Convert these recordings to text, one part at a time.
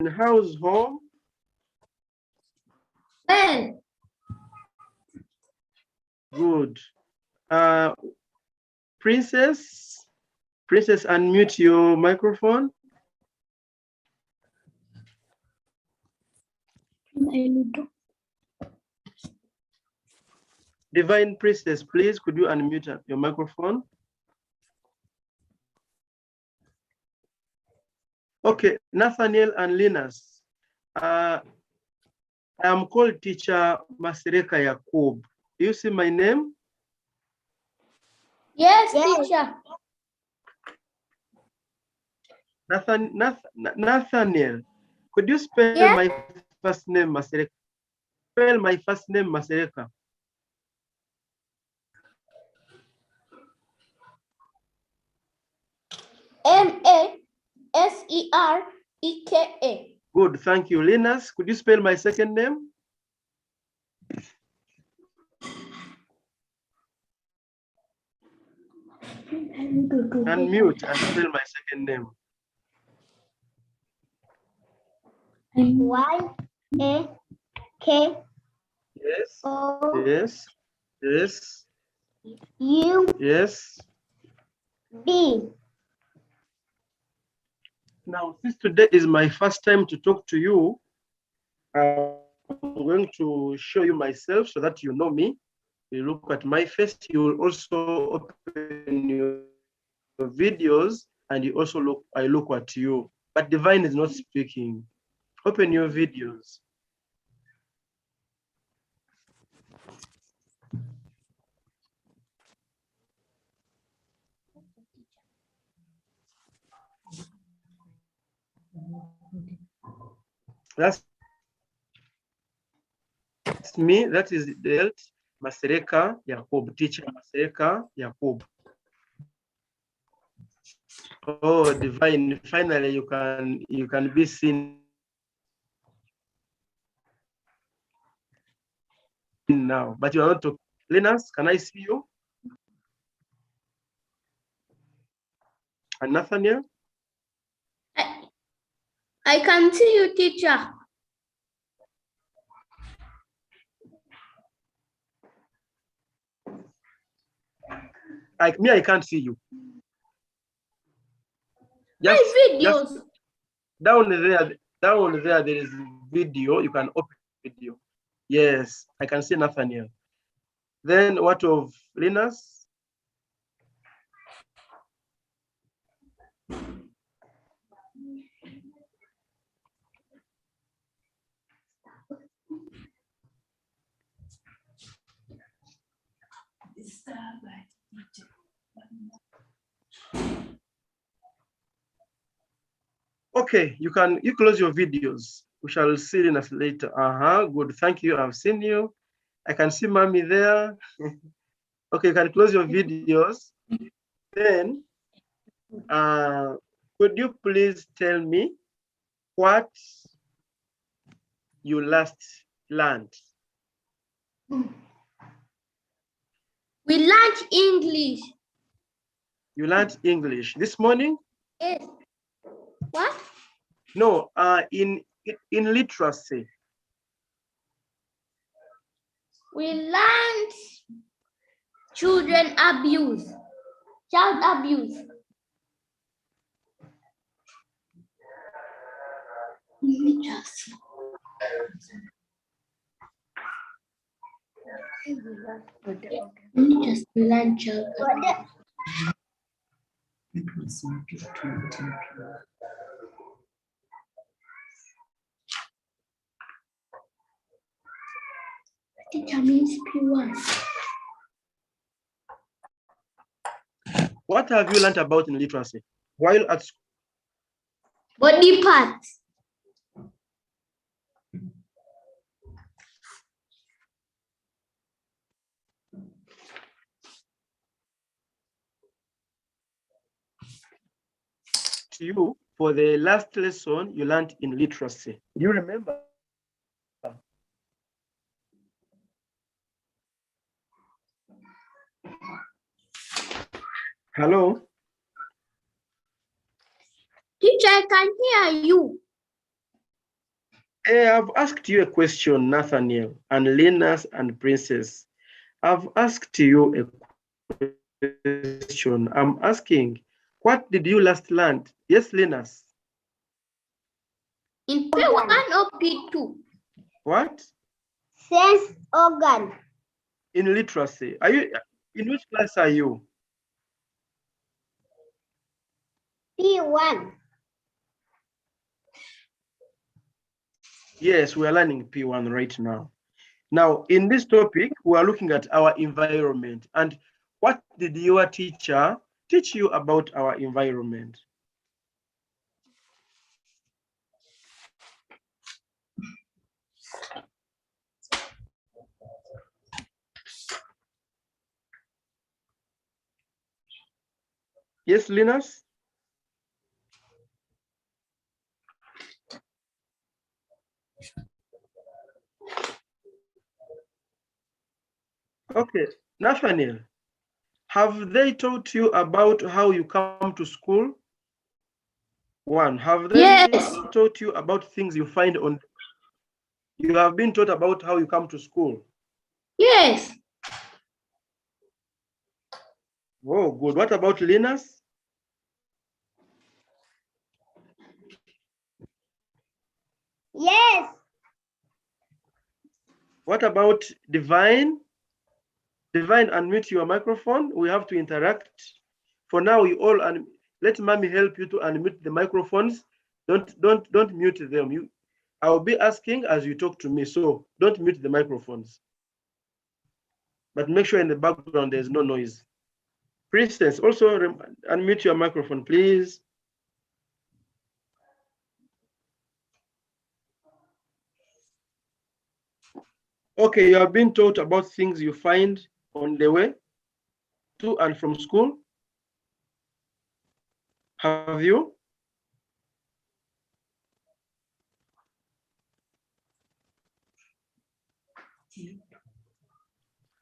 how's home? Well. Good. Princess, unmute your microphone. Divine Princess, please, could you unmute your microphone? Okay, Nathaniel and Linus. I am called Teacher Masereka Yakoub. Do you see my name? Yes, teacher. Nathaniel, could you spell my first name, Masereka? Spell my first name, Masereka. M-A-S-E-R-E-K-A. Good, thank you. Linus, could you spell my second name? Unmute and spell my second name. Y-A-K. Yes. O. Yes. Yes. U. Yes. B. Now, since today is my first time to talk to you, I'm going to show you myself so that you know me. You look at my face, you will also open your videos, and you also I look at you. But Divine is not speaking. Open your videos. That's me. That is Delt Masereka Yakoub, Teacher Masereka Yakoub. Oh, Divine! Finally, you can be seen now, but you are not talking. Linus, can I see you? And Nathaniel? I can see you, teacher. Like me, I can't see you. My videos. Just down there, there is video. You can open video. Yes, I can see Nathaniel. Then what of Linus? Okay, you close your videos. We shall see Linus later. Good. Thank you. I've seen you. I can see Mommy there. Okay, you can close your videos. Then, could you please tell me what you last learned? We learned English. You learned English this morning? Yes. What? No, in literacy. We learned child abuse. Literacy. Just learn child abuse. Teacher means P1. What have you learned about in literacy while at school? Body parts. To you, for the last lesson you learned in literacy. Do you remember? Hello? Teacher, I can hear you. I've asked you a question, Nathaniel, and Linus and Princess. I've asked you a question. I'm asking, what did you last learn? Yes, Linus. In P1 or P2? What? Sense organ. In literacy. Are you in which class are you? P1. Yes, we are learning P1 right now. Now, in this topic, we are looking at our environment. And what did your teacher teach you about our environment? Yes, Linus? Okay, Nathaniel, have they taught you about how you come to school? One, have they Yes. taught you about things you find on? You have been taught about how you come to school. Yes. Oh, good. What about Linus? Yes. What about Divine? Divine, unmute your microphone. We have to interact. For now, you all let mommy help you to unmute the microphones. Don't mute them. I'll be asking as you talk to me, so don't mute the microphones. But make sure in the background there's no noise. Princess, also unmute your microphone, please. Okay, you have been taught about things you find on the way to and from school. Have you?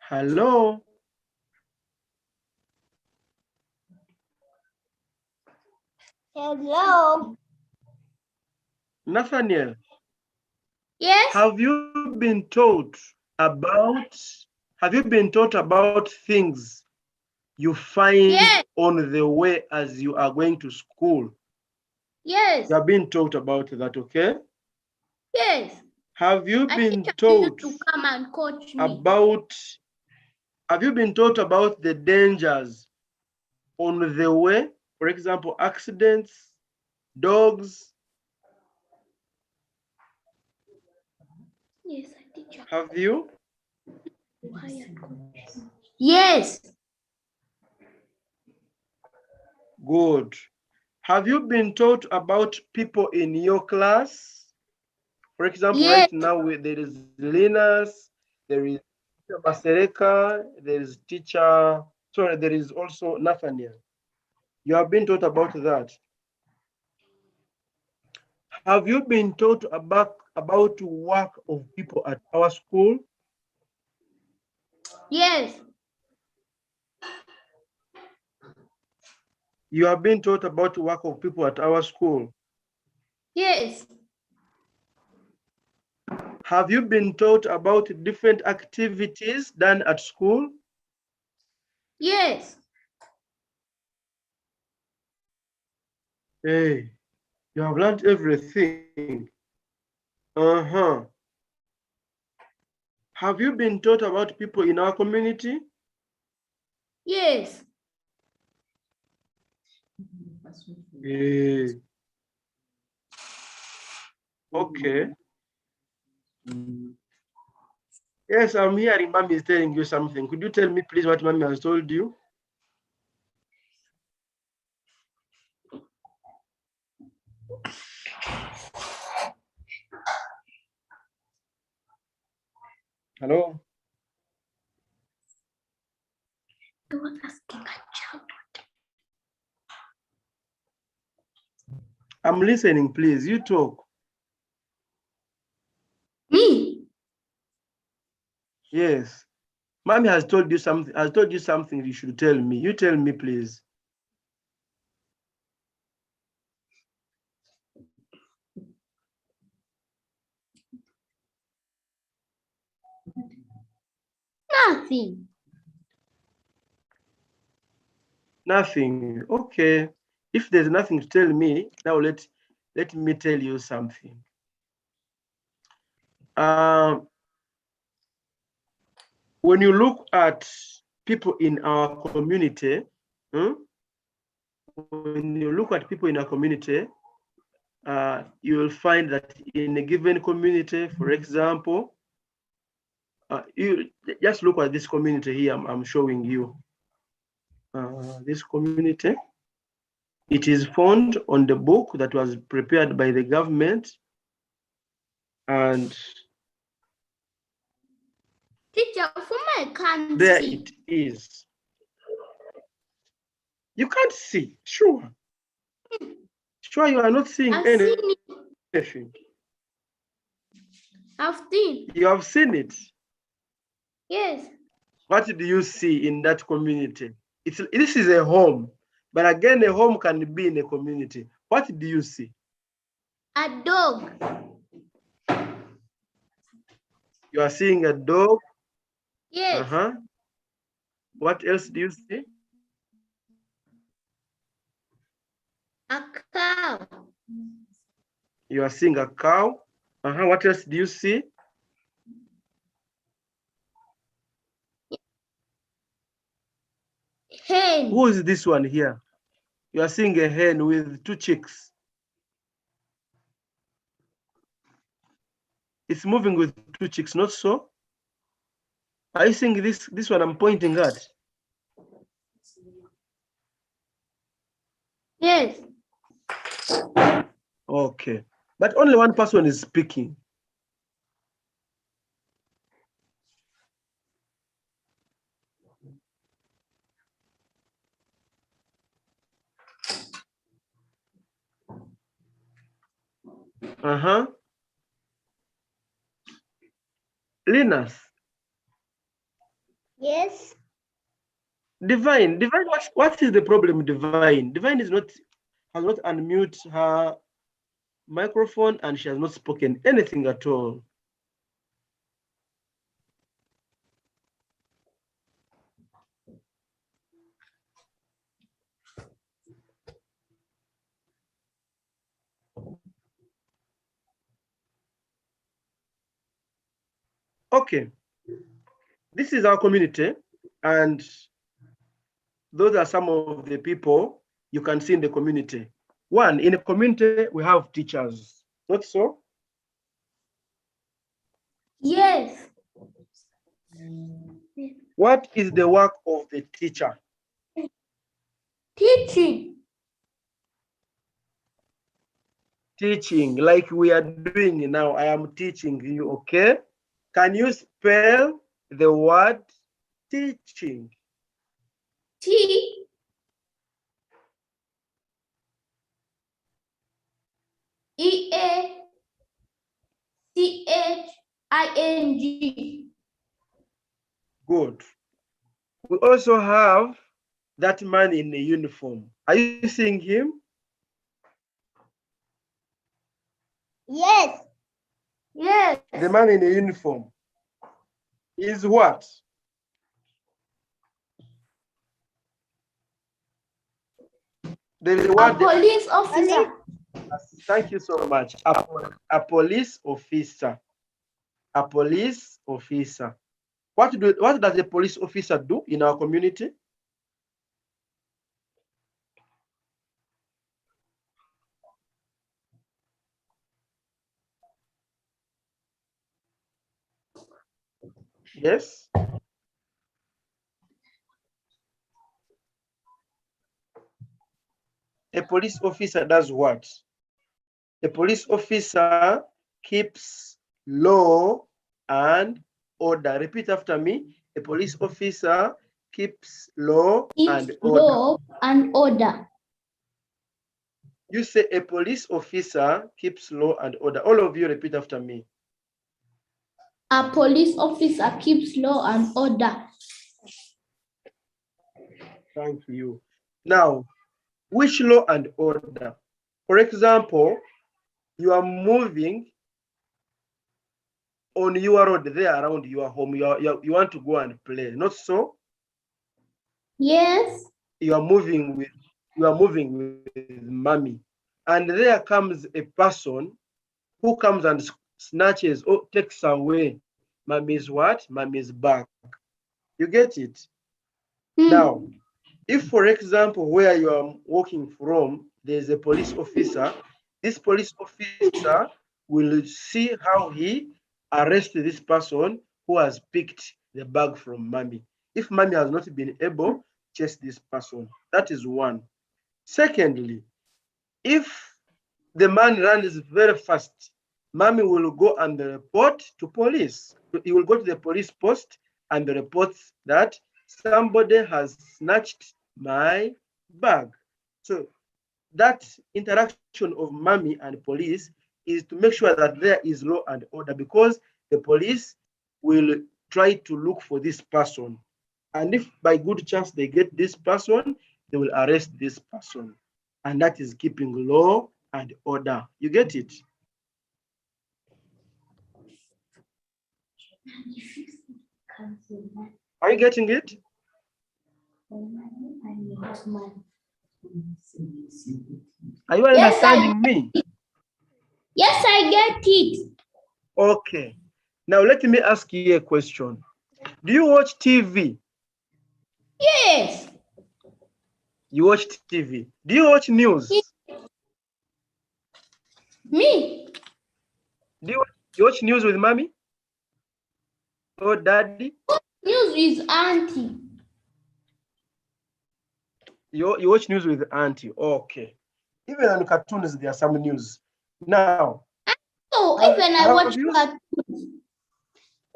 Hello? Hello. Nathaniel, Yes. have you been taught about things you find Yes. on the way as you are going to school? Yes. You have been taught about that, okay? Yes. Have you I been teacher taught used to come and coach me. have you been taught about the dangers on the way? For example, accidents, dogs. Yes, I teacher. Have you? Yes. Good. Have you been taught about people in your class? For example, Yes. right now there is Linus, there is Teacher Masereka, there is also Nathaniel. You have been taught about that. Have you been taught about work of people at our school? Yes. You have been taught about work of people at our school. Yes. Have you been taught about different activities done at school? Yes. Hey, you have learned everything. Uh-huh. Have you been taught about people in our community? Yes. Hey. Okay. Yes, I'm hearing mommy is telling you something. Could you tell me, please, what mommy has told you? Hello? I was asking a child. I'm listening, please. You talk. Me? Yes. Mommy has told you something you should tell me. You tell me, please. Nothing. Nothing. Okay. If there's nothing to tell me, now let me tell you something. When you look at people in our community, when you look at people in our community, you will find that in a given community, for example, you just look at this community here. I'm showing you this community. It is found on the book that was prepared by the government, and Teacher, for my can't there see. it is. You can't see, sure. Sure, you are not seeing I've seen it. anything. I've seen. You have seen it. Yes. What do you see in that community? This is a home, but again, a home can be in a community. What do you see? A dog. You are seeing a dog. Yes. What else do you see? A cow. You are seeing a cow. What else do you see? Hen. Who is this one here? You are seeing a hen with 2 chicks. It's moving with 2 chicks, not so? Are you seeing this one I'm pointing at? Yes. Okay. But only one person is speaking. Linus. Yes. Divine, what is the problem, Divine? Divine has not unmute her microphone, and she has not spoken anything at all. Okay, this is our community, and those are some of the people you can see in the community. One, in a community, we have teachers, not so? Yes. What is the work of the teacher? Teaching. Teaching, like we are doing now. I am teaching you, okay? Can you spell the word teaching? T. E-A-C-H-I-N-G. Good. We also have that man in the uniform. Are you seeing him? Yes. Yes. The man in the uniform is what? A police officer. Thank you so much. A police officer. A police officer. What does a police officer do in our community? Yes. A police officer does what? A police officer keeps law and order. Repeat after me. A police officer keeps law and order. Law and order. You say a police officer keeps law and order. All of you repeat after me. A police officer keeps law and order. Thank you. Now, which law and order? For example, you are moving on your road there around your home. You want to go and play, not so? Yes. You are moving with mommy, and there comes a person who comes and snatches or takes away mommy's what? Mommy's bag. You get it? Now, if, for example, where you are walking from, there's a police officer, this police officer will see how he arrests this person who has picked the bag from mommy. If mommy has not been able to chase this person, that is one. Secondly, if the man runs very fast, mommy will go and report to police. He will go to the police post and report that somebody has snatched my bag. So that interaction of mommy and police is to make sure that there is law and order, because the police will try to look for this person. And if by good chance they get this person, they will arrest this person. And that is keeping law and order. You get it? Are you getting it? Are you understanding me? Yes, I get it. Okay. Now let me ask you a question. Do you watch TV? Yes. You watch TV. Do you watch news? Me? Do you watch news with mommy or daddy? News is auntie. You watch news with auntie. Okay. Even on cartoons, there are some news. Now. So even I watch cartoons.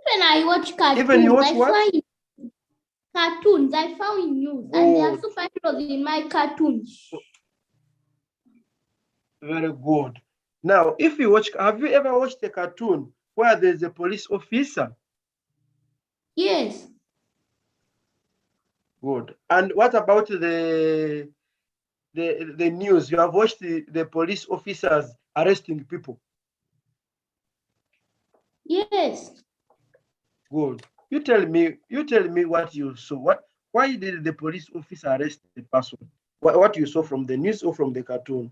Even I watch cartoons. Even you watch what? Cartoons. I found news. Good. And there are superheroes in my cartoons. Very good. Now, if you watch, have you ever watched a cartoon where there's a police officer? Yes. Good. And what about the news? You have watched the police officers arresting people? Yes. Good. You tell me what you saw. Why did the police officer arrest the person? What you saw from the news or from the cartoon?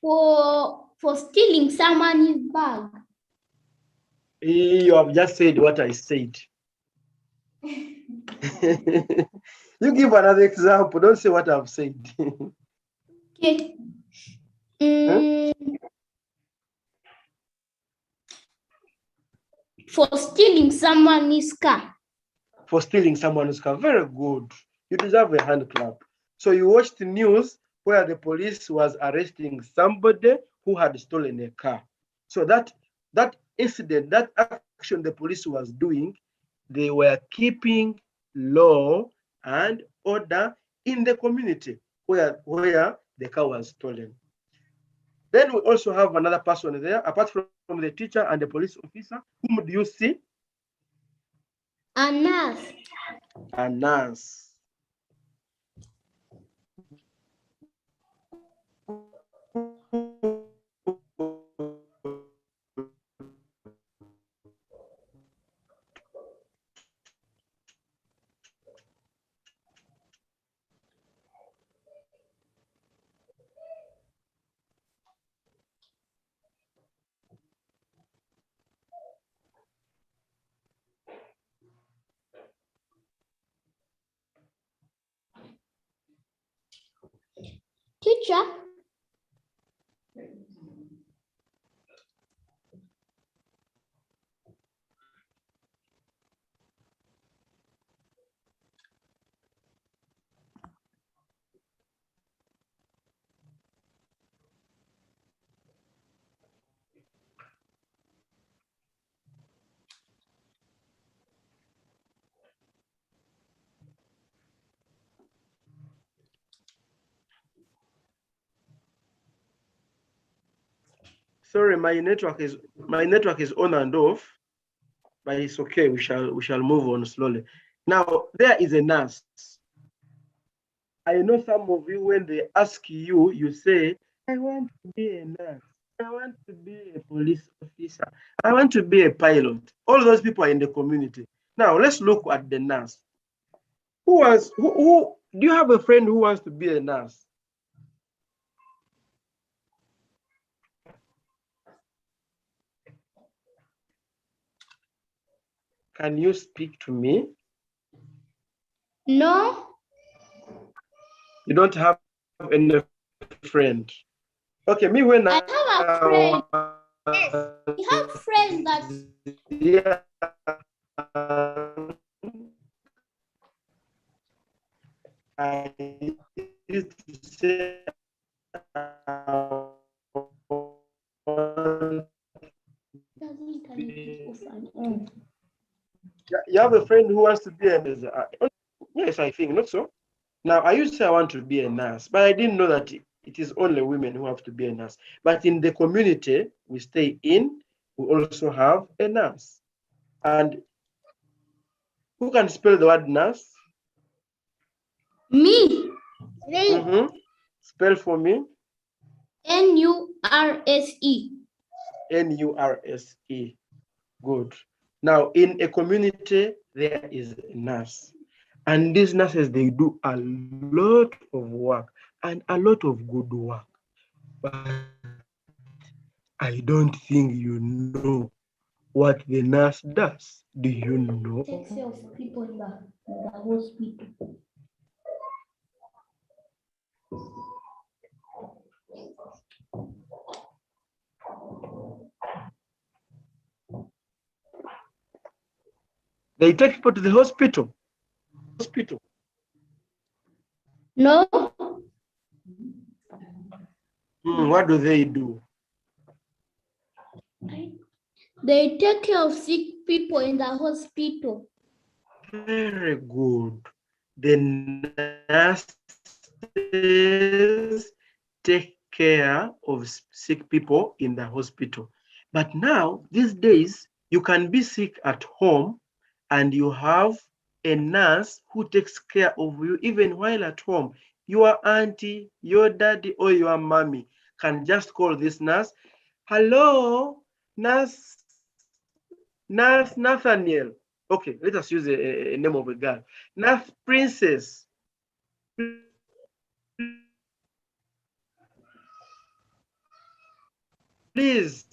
For stealing someone's bag. You have just said what I said. You give another example. Don't say what I've said. Okay. For stealing someone's car. For stealing someone's car. Very good. You deserve a hand clap. So you watched the news where the police was arresting somebody who had stolen a car. So that incident, that action the police was doing, they were keeping law and order in the community where the car was stolen. Then we also have another person there, apart from the teacher and the police officer. Whom do you see? A nurse. A nurse. Teacher. Sorry, my network is on and off, but it's okay. We shall move on slowly. Now there is a nurse. I know some of you, when they ask you, you say, I want to be a nurse. I want to be a police officer. officer. I want to be a pilot. All those people are in the community. Now let's look at the nurse. Who do you have a friend who wants to be a nurse? Can you speak to me? No. You don't have any friend. Okay, me when I have a friend. Yes. We have friends that yeah, I used to say you have a friend who wants to be a nurse. Yes, I think not so. Now I used to say I want to be a nurse, but I didn't know that it is only women who have to be a nurse. But in the community we stay in, we also have a nurse. And who can spell the word nurse? Me. Spell for me. N-U-R-S-E. N-U-R-S-E. Good. Now, in a community, there is a nurse. And these nurses, they do a lot of work and a lot of good work. But I don't think you know what the nurse does. Do you know? Takes care of people in the hospital. They take people to the hospital. No. What do they do? They take care of sick people in the hospital. Very good. The nurses take care of sick people in the hospital. But now, these days, you can be sick at home and you have a nurse who takes care of you even while at home. Your auntie, your daddy, or your mommy can just call this nurse. Hello, nurse Nathaniel. Okay, let us use a name of a girl. Nurse Princess. Please,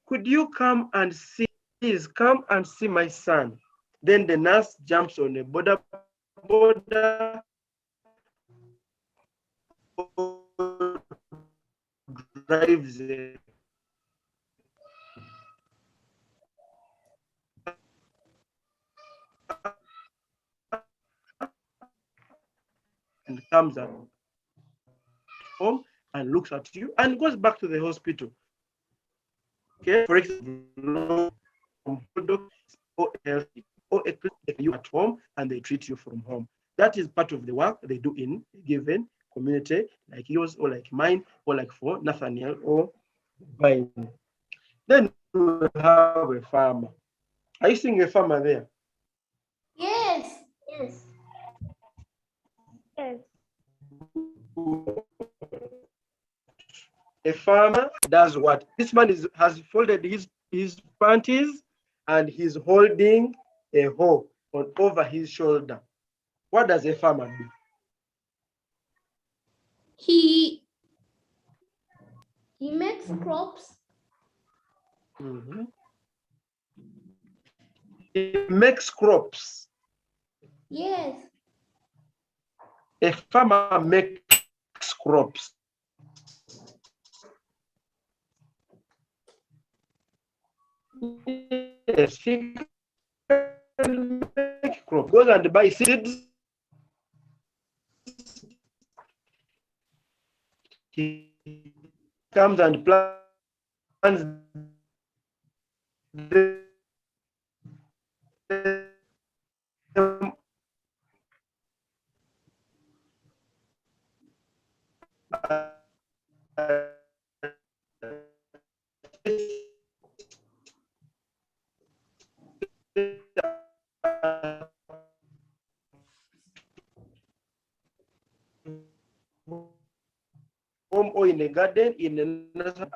could you come and see? Please come and see my son. Then the nurse jumps on a border, drives a and comes at home and looks at you and goes back to the hospital. Okay, for example, or a clinic you at home and they treat you from home. That is part of the work they do in a given community, like yours or like mine, or like for Nathaniel or mine. Then we have a farmer. Are you seeing a farmer there? Yes. Yes. Yes. A farmer does what? This man has folded his panties and he's holding a hoe over his shoulder. What does a farmer do? He makes crops. He makes crops. Yes. A farmer makes crops. Yes, he can make crops. Goes and buy seeds. He comes and plants them home or in a garden, in a nursery.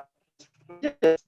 Yes.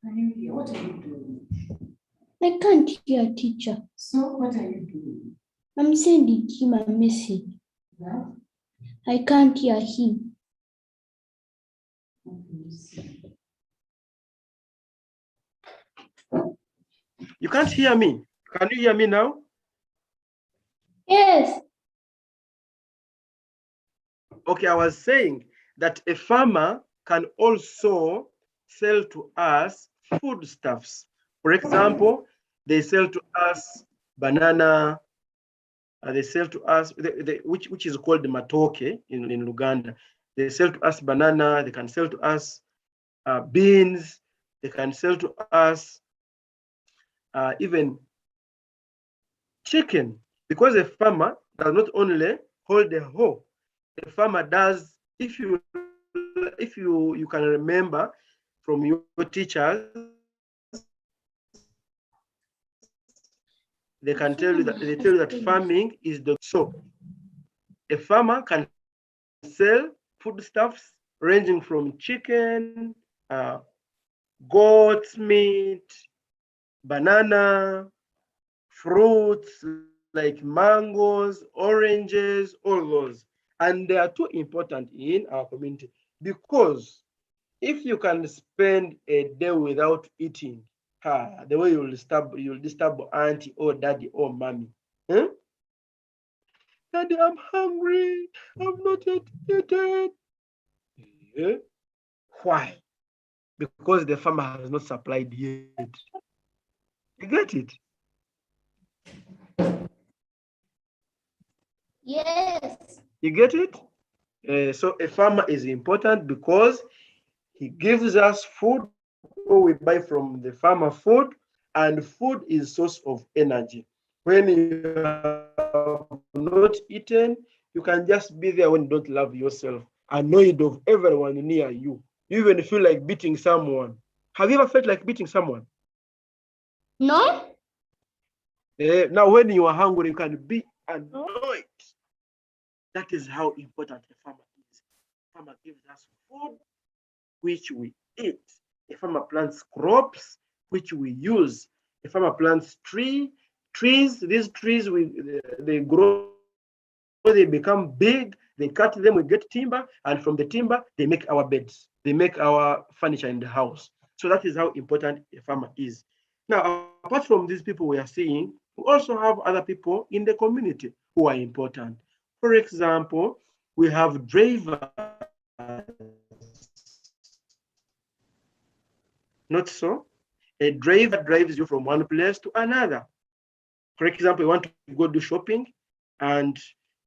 Can you hear? What are you doing? I can't hear, teacher. So what are you doing? I'm sending him a message. Yeah? I can't hear him. Okay, you see. You can't hear me. Can you hear me now? Yes. Okay, I was saying that a farmer can also sell to us foodstuffs. For example, they sell to us banana, they sell to us, which is called the matoke in Uganda. They sell to us banana, they can sell to us beans, they can sell to us even chicken, because a farmer does not only hold the hoe, the farmer does, if you can remember from your teachers, they can tell you that farming is the so a farmer can sell foodstuffs ranging from chicken, goat's meat, banana, fruits like mangoes, oranges, all those. And they are too important in our community because if you can spend a day without eating, the way you'll disturb auntie or daddy or mommy. Huh? Daddy, I'm hungry. I've not yet eaten. Yeah. Why? Because the farmer has not supplied yet. You get it? Yes. You get it? So a farmer is important because he gives us food, or we buy from the farmer food, and food is source of energy. When you have not eaten, you can just be there when you don't love yourself, annoyed of everyone near you. You even feel like beating someone. Have you ever felt like beating someone? No? Now, when you are hungry, you can be annoyed. That is how important a farmer is. A farmer gives us food, which we eat. A farmer plants crops, which we use. A farmer plants trees. These trees, they grow, they become big, they cut them, we get timber, and from the timber, they make our beds. They make our furniture in the house. So that is how important a farmer is. Now, apart from these people we are seeing, we also have other people in the community who are important. For example, we have drivers. Not so? A driver drives you from one place to another. For example, you want to go do shopping and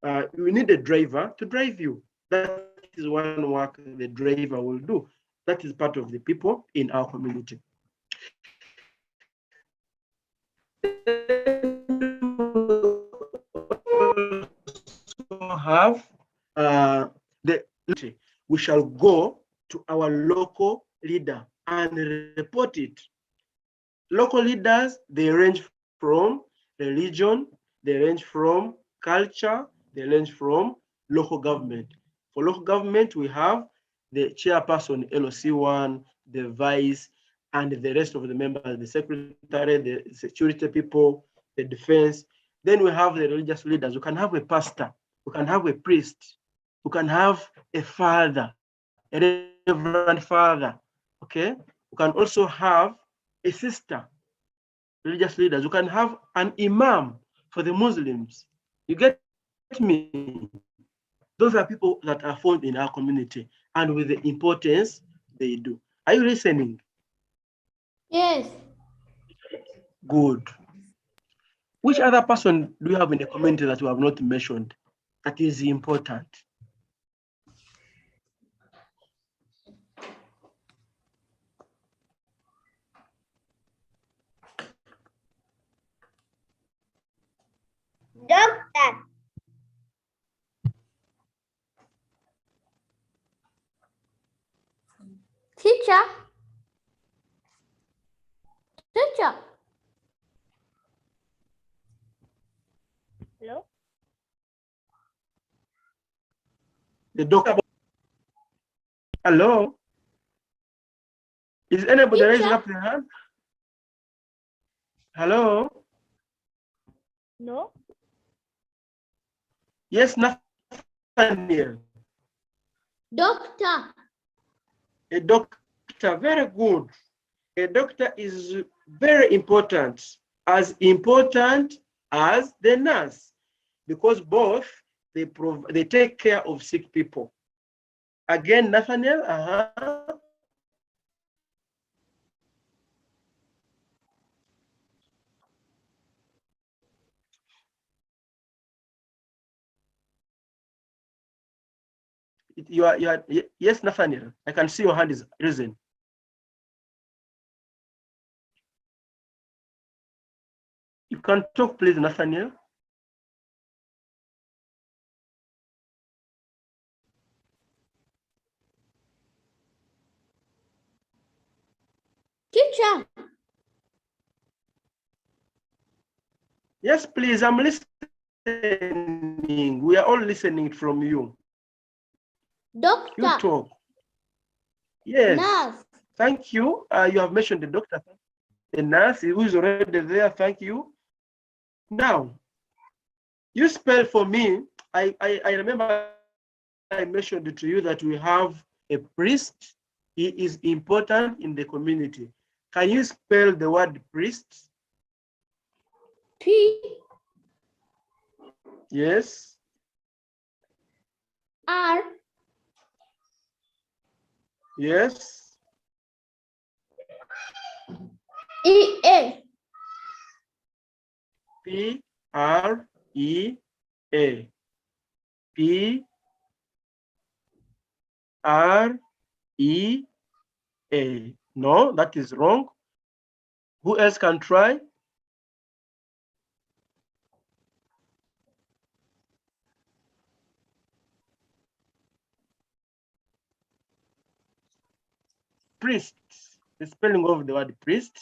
you need a driver to drive you. That is one work the driver will do. That is part of the people in our community. Have the we shall go to our local leader and report it. Local leaders, they range from religion, they range from culture, they range from local government. For local government, we have the chairperson, LOC1, the vice, and the rest of the members, the secretary, the security people, the defense. Then we have the religious leaders. We can have a pastor, we can have a priest, we can have a father, a reverend father, okay? We can also have a sister, religious leaders. You can have an imam for the Muslims. You get me? Those are people that are found in our community and with the importance they do. Are you listening? Yes. Good. Which other person do you have in the community that you have not mentioned that is important? Doctor. Teacher. Teacher. Hello? The doctor. Hello? Is anybody Teacher? raising up their hand? Hello? No. Yes, Nathaniel. Doctor. A doctor, very good. A doctor is very important as the nurse, because both they take care of sick people. Again, Nathaniel, you are, yes, Nathaniel, I can see your hand is risen. You can talk, please, Nathaniel. Teacher. Yes, please, I'm listening. We are all listening from you. Doctor. You talk. Yes. Nurse. Thank you. You have mentioned the doctor, the nurse who is already there. Thank you. Now, you spell for me. I remember I mentioned to you that we have a priest. He is important in the community. Can you spell the word priest? P. Yes. R. Yes. E. A. P R E A. P R E A. No, that is wrong. Who else can try? Priest. The spelling of the word priest.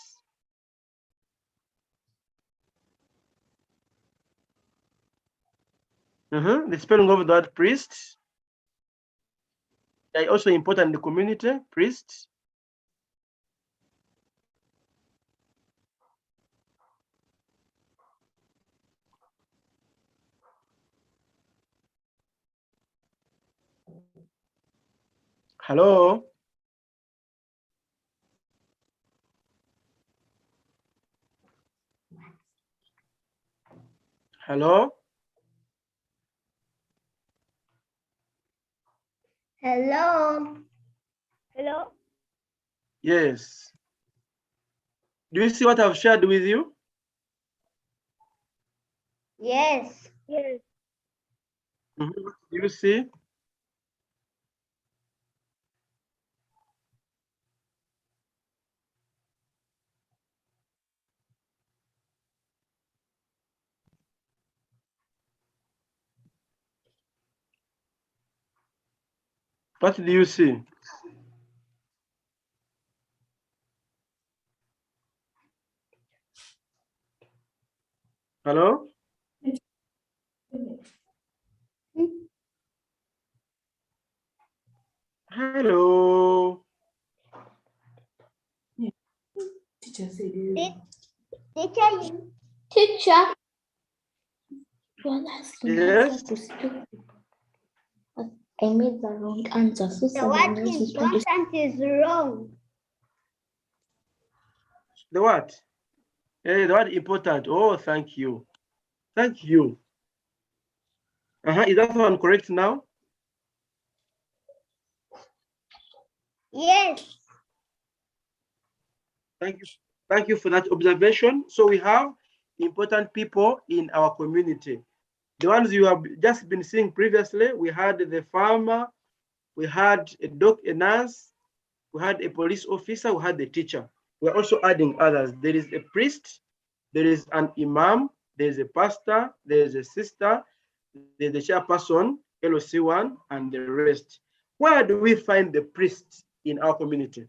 The spelling of the word priest. They are also important in the community. Priest. Hello. Hello. Hello. Hello. Yes. Do you see what I've shared with you? Yes. Yes. Do you see? What do you see? Hello? Hello. Teacher said, Teacher. Teacher. You are asking Yes. to speak. I made the wrong answer. So the word important is wrong. The what? The word important. Oh, thank you. Thank you. Is that one correct now? Yes. Thank you. Thank you for that observation. So we have important people in our community. The ones you have just been seeing previously, we had the farmer, we had a nurse, we had a police officer, we had the teacher. We're also adding others. There is a priest, there is an imam, there's a pastor, there's a sister, there's the chairperson, LOC1, and the rest. Where do we find the priests in our community?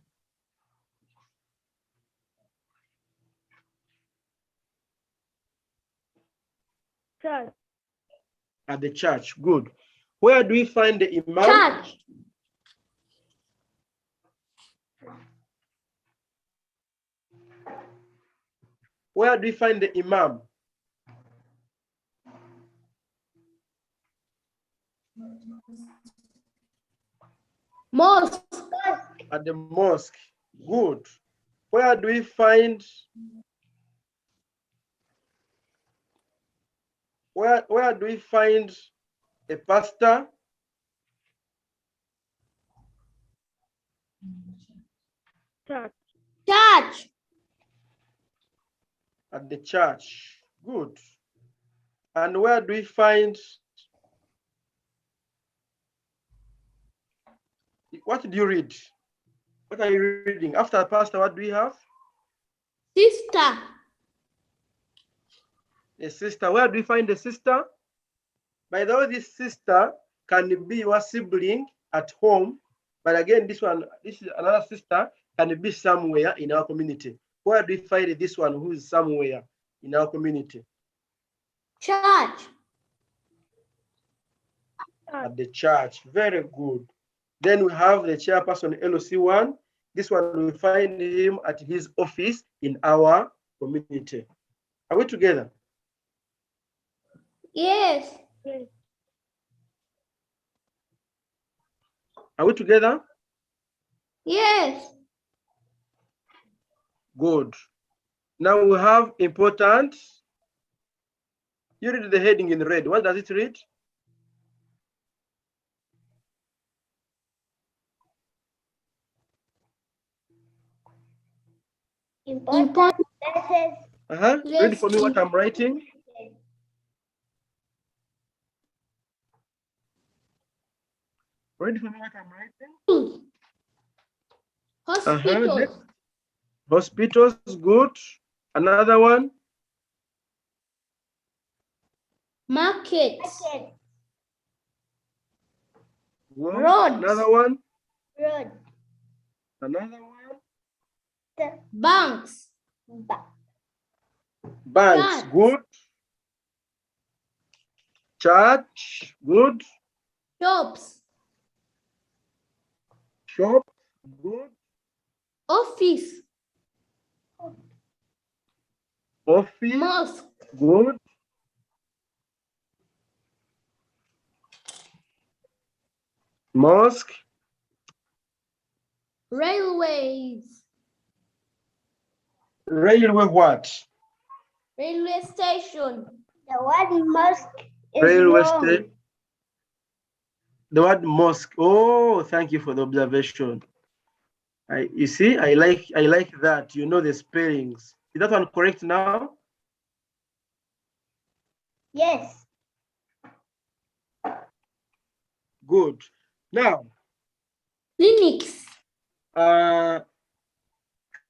Church. At the church. Good. Where do we find the imam? Church. Where do we find the Imam? Mosque. At the mosque. Good. Where do we find where do we find a pastor? Church. At the church. Good. And where do we find, what did you read? What are you reading? After pastor, what do we have? Sister. A sister. Where do we find a sister? By the way, this sister can be your sibling at home, but again, this is another sister, can be somewhere in our community. Where do we find this one who is somewhere in our community? Church. At the church. Very good. Then we have the chairperson, LOC1. This one, we find him at his office in our community. Are we together? Yes. Are we together? Yes. Good. Now we have important. You read the heading in red. What does it read? Important. Read for me what I'm writing. Read for me what I'm writing. Hospitals. Next. Hospitals, good. Another one. Markets. Good. Roads. Another one. Road. Another one. Banks. Banks, Church. good. Church, good. Shops. Shop, good. Office. Office, Mosque. good. Mosque, Railways. railway, what? Railway station. The word mosque is Railway wrong. station. The word mosque. Oh, thank you for the observation. You see, I like that. You know the spellings. Is that one correct now? Yes. Good. Now, Clinics.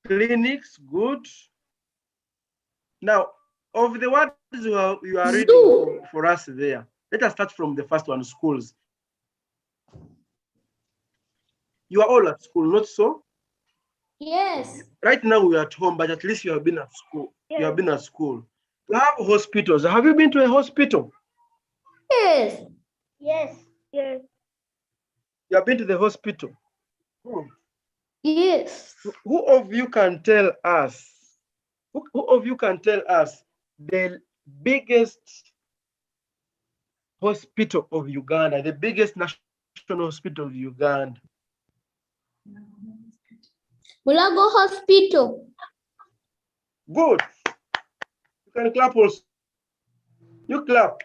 clinics, good. Now, of the words you are reading Zoo. for us there, let us start from the first one, schools. You are all at school, not so? Yes. Right now we are at home, but at least you have been at school. Yes. You have been at school. You have hospitals. Have you been to a hospital? Yes. Yes. Yes. You have been to the hospital. Yes. Who of you can tell us? Who of you can tell us the biggest hospital of Uganda, the biggest national hospital of Uganda? Mulago Hospital. Good. You can clap also. You clap.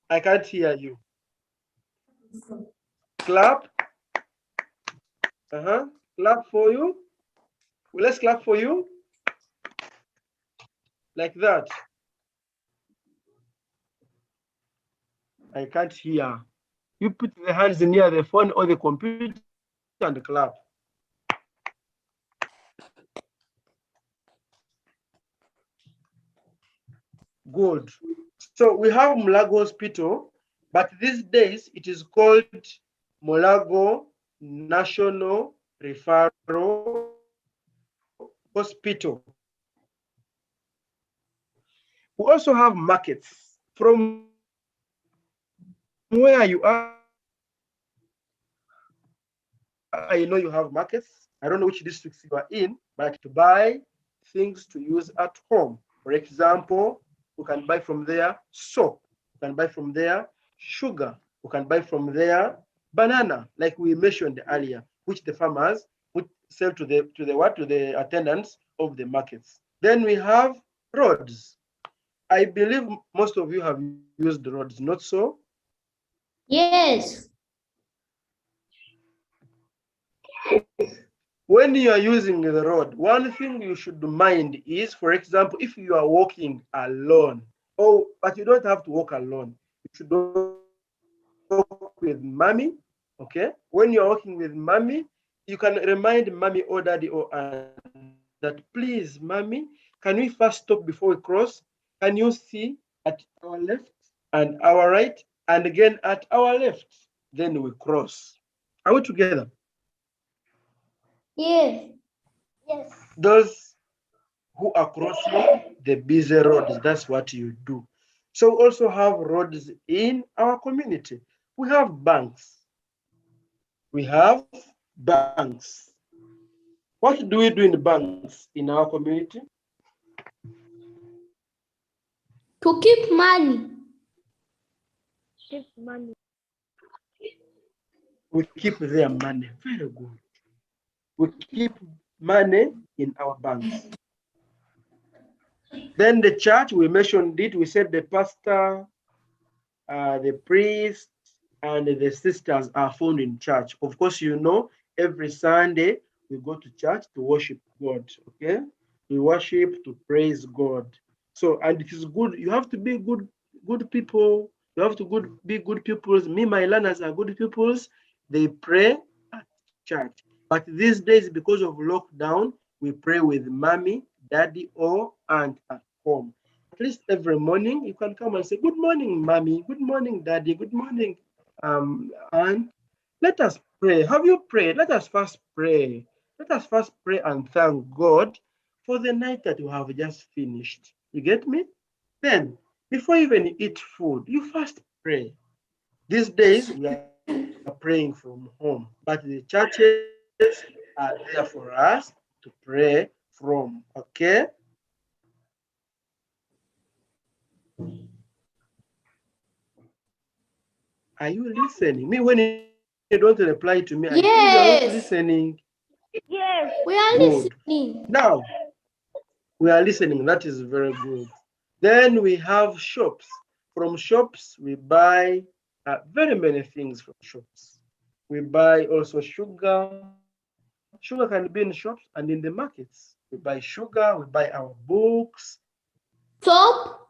I can't hear you. Clap. Clap for you. Well, let's clap for you. Like that. I can't hear. You put the hands near the phone or the computer and clap. Good. So we have Mulago Hospital, but these days it is called Mulago National Referral Hospital. We also have markets. From where you are, I know you have markets. I don't know which districts you are in, but to buy things to use at home. For example, you can buy from there soap. You can buy from there sugar. You can buy from there banana, like we mentioned earlier, which the farmers would sell to the attendants of the markets. Then we have roads. I believe most of you have used roads, not so? Yes. When you are using the road, one thing you should mind is, for example, if you are walking alone, but you don't have to walk alone. You should walk with mommy, okay? When you're walking with mommy, you can remind mommy or daddy or aunt that, please, mommy, can we first stop before we cross? Can you see at our left and our right, and again at our left? Then we cross. Are we together? Yes. Yes. Those who are crossing the busy roads, that's what you do. So we also have roads in our community. We have banks. We have banks. What do we do in the banks in our community? To keep money. Keep money. We keep their money. Very good. We keep money in our banks. Then the church, we mentioned it. We said the pastor, the priest, and the sisters are found in church. Of course, you know, every Sunday we go to church to worship God, okay? We worship to praise God. So, and it is good. You have to be good people. You have to be good pupils. Me, my learners are good pupils. They pray at church. But these days, because of lockdown, we pray with mommy, daddy, or aunt at home. At least every morning you can come and say, good morning, mommy, good morning, daddy, good morning, aunt. Let us pray. Have you prayed? Let us first pray. Let us first pray and thank God for the night that you have just finished. You get me? Then, before you even eat food, you first pray. These days, we are praying from home, but the churches are there for us to pray from. Okay? Are you listening? Me, when you don't reply to me, I think you are not Yes. listening. Yes. We are Good. listening. Now, we are listening. That is very good. Then we have shops. From shops, we buy very many things from shops. We buy also sugar. Sugar can be in shops and in the markets. We buy sugar, we buy our books. Soap.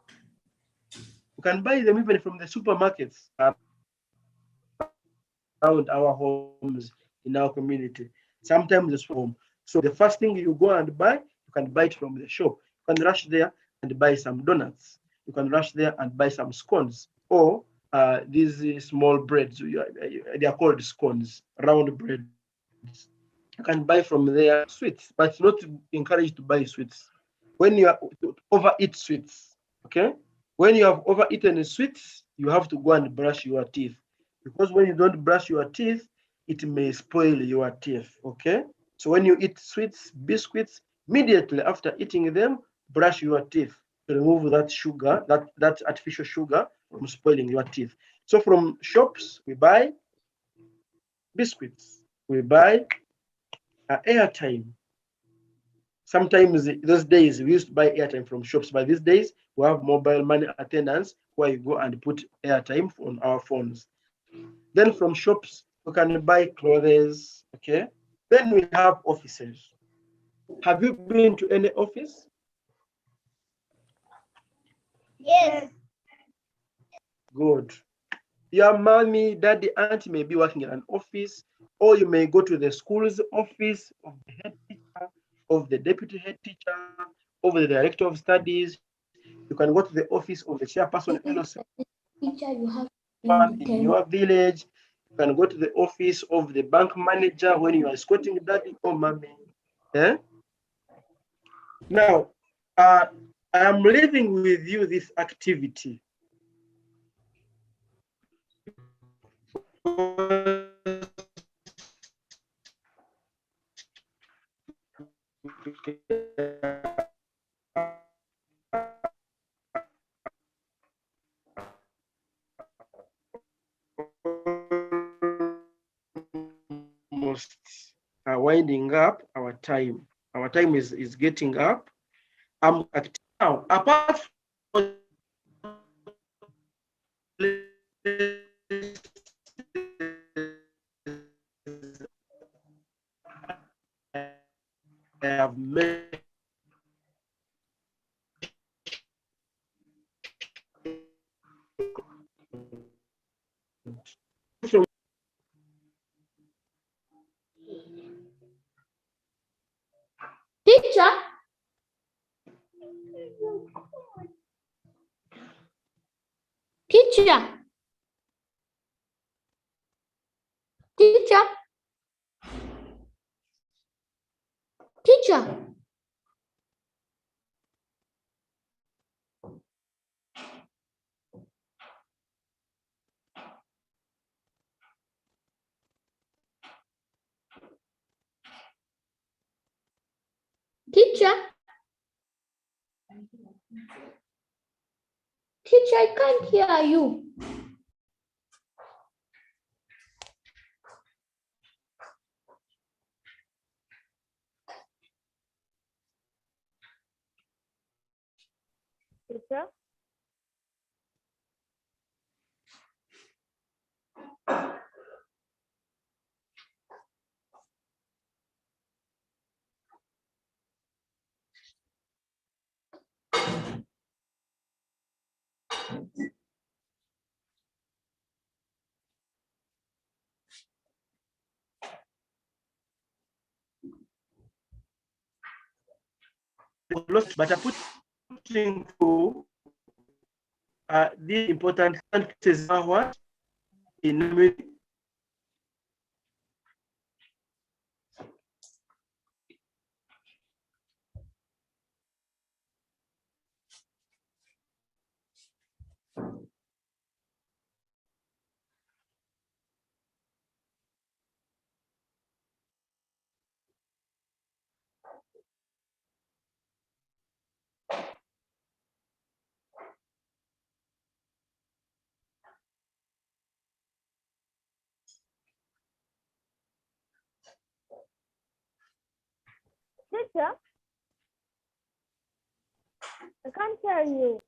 We can buy them even from the supermarkets around our homes, in our community. Sometimes the supermarkets are near our home. So the first thing you go and buy, you can buy it from the shop. You can rush there and buy some donuts. You can rush there and buy some scones or these small breads. They are called scones, round breads. You can buy from there sweets, but it's not encouraged to buy sweets. When you are overeat sweets, okay? When you have overeaten sweets, you have to go and brush your teeth. Because when you don't brush your teeth, it may spoil your teeth, okay? So when you eat sweets, biscuits, immediately after eating them, brush your teeth to remove that sugar, that artificial sugar from spoiling your teeth. So from shops, we buy biscuits, we buy airtime. Sometimes those days we used to buy airtime from shops, but these days we have mobile money attendants where you go and put airtime on our phones. Then from shops, we can buy clothes, okay? Then we have offices. Have you been to any office? Yes. Good. Your mommy, daddy, aunt may be working in an office, or you may go to the school's office of the head teacher, of the deputy head teacher, of the director of studies. You can go to the office of the chairperson Teacher, you have in your village. You can go to the office of the bank manager when you are escorting daddy or mommy. Yeah? Now, I am leaving with you this activity. almost winding up our time. Our time is getting up. I'm active now. Apart from I have made from Teacher, teacher, teacher, teacher, teacher, teacher, I can't hear you. Teacher? lost, but I put into the important sentences are what in Teacher? I can't hear you.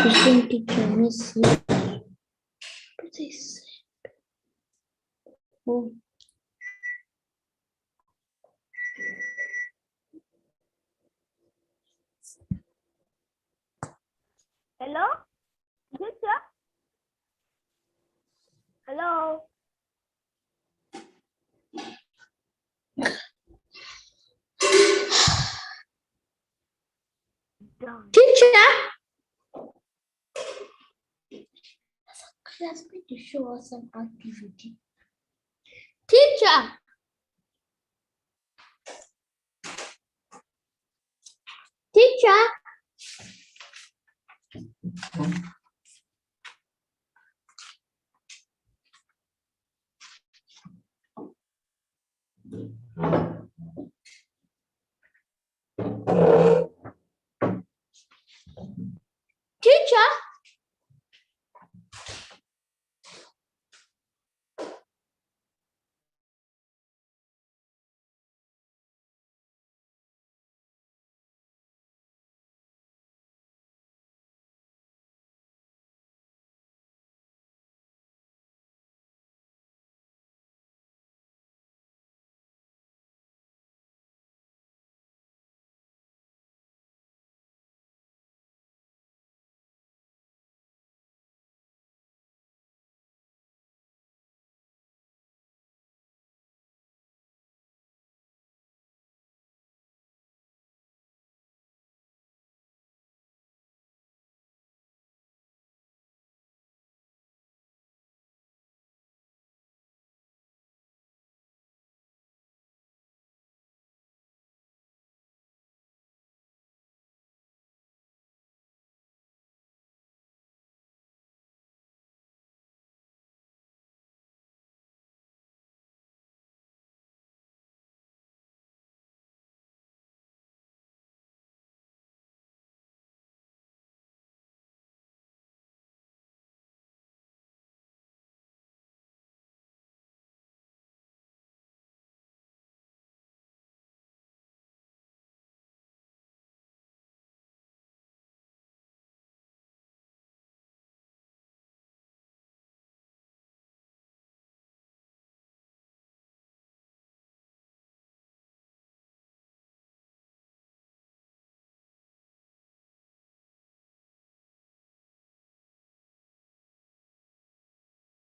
Christian teacher, miss you. Please. Oh. Hello? Teacher? Hello? Done. Teacher! Class going to show us some activity. Teacher! Teacher! Teacher,